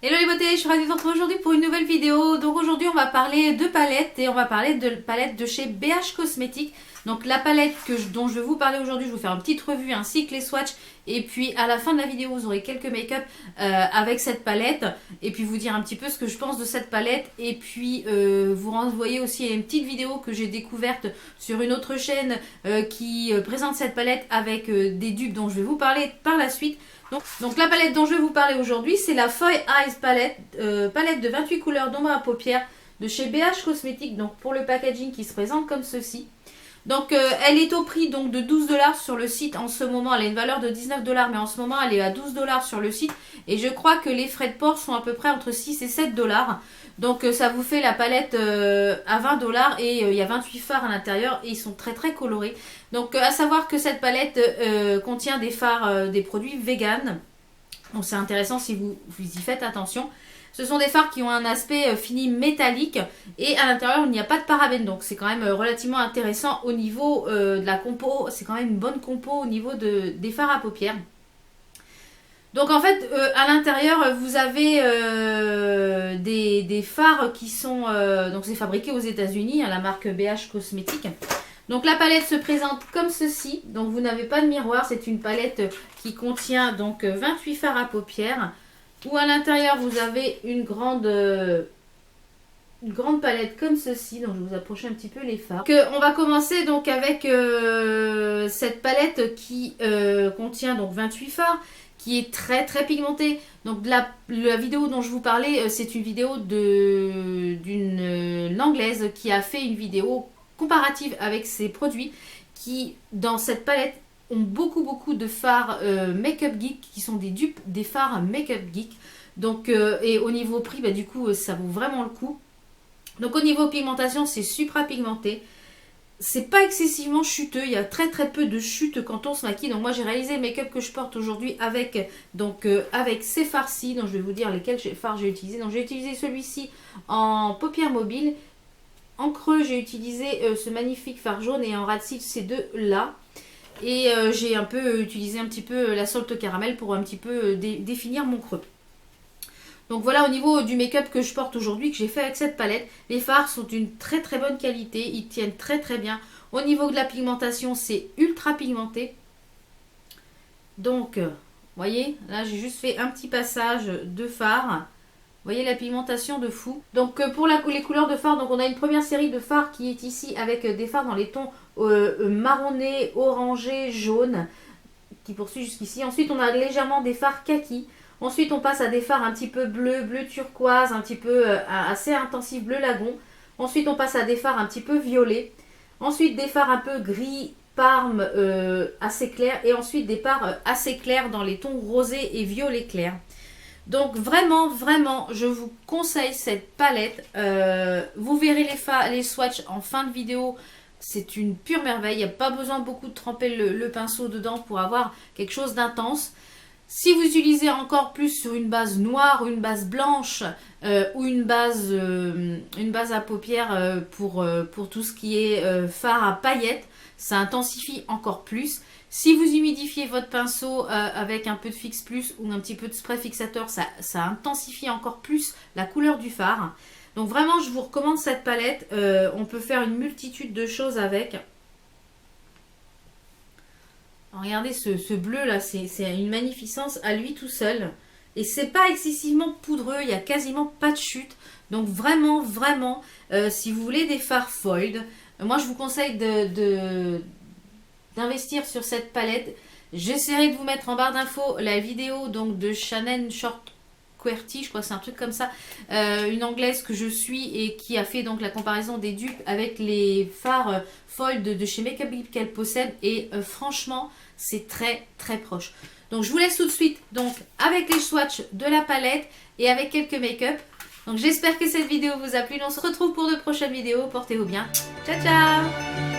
Hello les beautés, je suis ravie de vous retrouver aujourd'hui pour une nouvelle vidéo. Donc aujourd'hui on va parler de palettes et on va parler de palettes de chez BH Cosmetics. Donc la palette dont je vais vous parler aujourd'hui, je vais vous faire une petite revue ainsi que les swatchs. Et puis à la fin de la vidéo vous aurez quelques make-up avec cette palette. Et puis vous dire un petit peu ce que je pense de cette palette. Et puis vous renvoyer aussi à une petite vidéo que j'ai découverte sur une autre chaîne qui présente cette palette avec des dupes dont je vais vous parler par la suite. Donc la palette dont je vais vous parler aujourd'hui, c'est la Foy Eyes palette, palette de 28 couleurs d'ombre à paupières de chez BH Cosmetics. Donc pour le packaging qui se présente comme ceci. Donc elle est au prix donc de 12 $ sur le site en ce moment. Elle a une valeur de 19 $ mais en ce moment elle est à 12 $ sur le site. Et je crois que les frais de port sont à peu près entre 6 et 7 $. Donc ça vous fait la palette à 20 $ et il y a 28 fards à l'intérieur et ils sont très très colorés. Donc à savoir que cette palette contient des fards, des produits vegan. Donc c'est intéressant si vous y faites attention. Ce sont des fards qui ont un aspect fini métallique et à l'intérieur il n'y a pas de parabènes. Donc c'est quand même relativement intéressant au niveau de la compo. C'est quand même une bonne compo au niveau des fards à paupières. Donc en fait à l'intérieur vous avez des fards qui sont donc c'est fabriqué aux États-Unis à la marque BH Cosmetics. Donc la palette se présente comme ceci. Donc vous n'avez pas de miroir, c'est une palette qui contient donc 28 fards à paupières. Où à l'intérieur vous avez une grande palette comme ceci. Donc je vais vous approcher un petit peu les fards. On va commencer donc avec cette palette qui contient donc 28 fards, qui est très très pigmentée. Donc la vidéo dont je vous parlais, c'est une vidéo d'une anglaise qui a fait une vidéo comparative avec ces produits qui dans cette palette ont beaucoup de fards Make-up Geek qui sont des dupes des fards Make-up Geek. Donc et au niveau prix du coup ça vaut vraiment le coup. Donc au niveau pigmentation c'est supra pigmenté. C'est pas excessivement chuteux, il y a très peu de chute quand on se maquille. Donc moi j'ai réalisé le make-up que je porte aujourd'hui avec ces fards-ci. Donc je vais vous dire lesquels fards j'ai utilisé. Donc j'ai utilisé celui-ci en paupières mobiles. En creux j'ai utilisé ce magnifique fard jaune et en ras de cils ces deux là. Et j'ai un peu utilisé un petit peu la Salt Caramel pour un petit peu définir mon creux. Donc voilà au niveau du make-up que je porte aujourd'hui, que j'ai fait avec cette palette. Les fards sont d'une très bonne qualité, ils tiennent très bien. Au niveau de la pigmentation, c'est ultra pigmenté. Donc, vous voyez, là j'ai juste fait un petit passage de fard. Vous voyez la pigmentation de fou. Donc pour les couleurs de fard, donc on a une première série de fards qui est ici avec des fards dans les tons marronné, orangé, jaune, qui poursuit jusqu'ici. Ensuite on a légèrement des fards kaki. Ensuite on passe à des fards un petit peu bleu turquoise, un petit peu assez intensif bleu lagon. Ensuite on passe à des fards un petit peu violet. Ensuite des fards un peu gris parme assez clair. Et ensuite des fards assez clairs dans les tons rosé et violet clair. Donc vraiment, je vous conseille cette palette. Vous verrez les swatchs en fin de vidéo. C'est une pure merveille. Il n'y a pas besoin beaucoup de tremper le pinceau dedans pour avoir quelque chose d'intense. Si vous utilisez encore plus sur une base noire ou une base blanche ou une base à paupières pour tout ce qui est fard à paillettes, ça intensifie encore plus. Si vous humidifiez votre pinceau avec un peu de Fix Plus ou un petit peu de spray fixateur, ça intensifie encore plus la couleur du fard. Donc vraiment, je vous recommande cette palette. On peut faire une multitude de choses avec. Alors, regardez ce bleu là, c'est une magnificence à lui tout seul. Et c'est pas excessivement poudreux, il n'y a quasiment pas de chute. Donc vraiment, si vous voulez des fards foiled, moi je vous conseille d'investir sur cette palette. J'essaierai de vous mettre en barre d'infos la vidéo donc de Shannon Short QWERTY, je crois que c'est un truc comme ça, une anglaise que je suis et qui a fait donc la comparaison des dupes avec les fards fold de chez Makeup Geek qu'elle possède et franchement c'est très proche. Donc je vous laisse tout de suite donc avec les swatchs de la palette et avec quelques make-up. Donc j'espère que cette vidéo vous a plu. On se retrouve pour de prochaines vidéos. Portez-vous bien. Ciao ciao.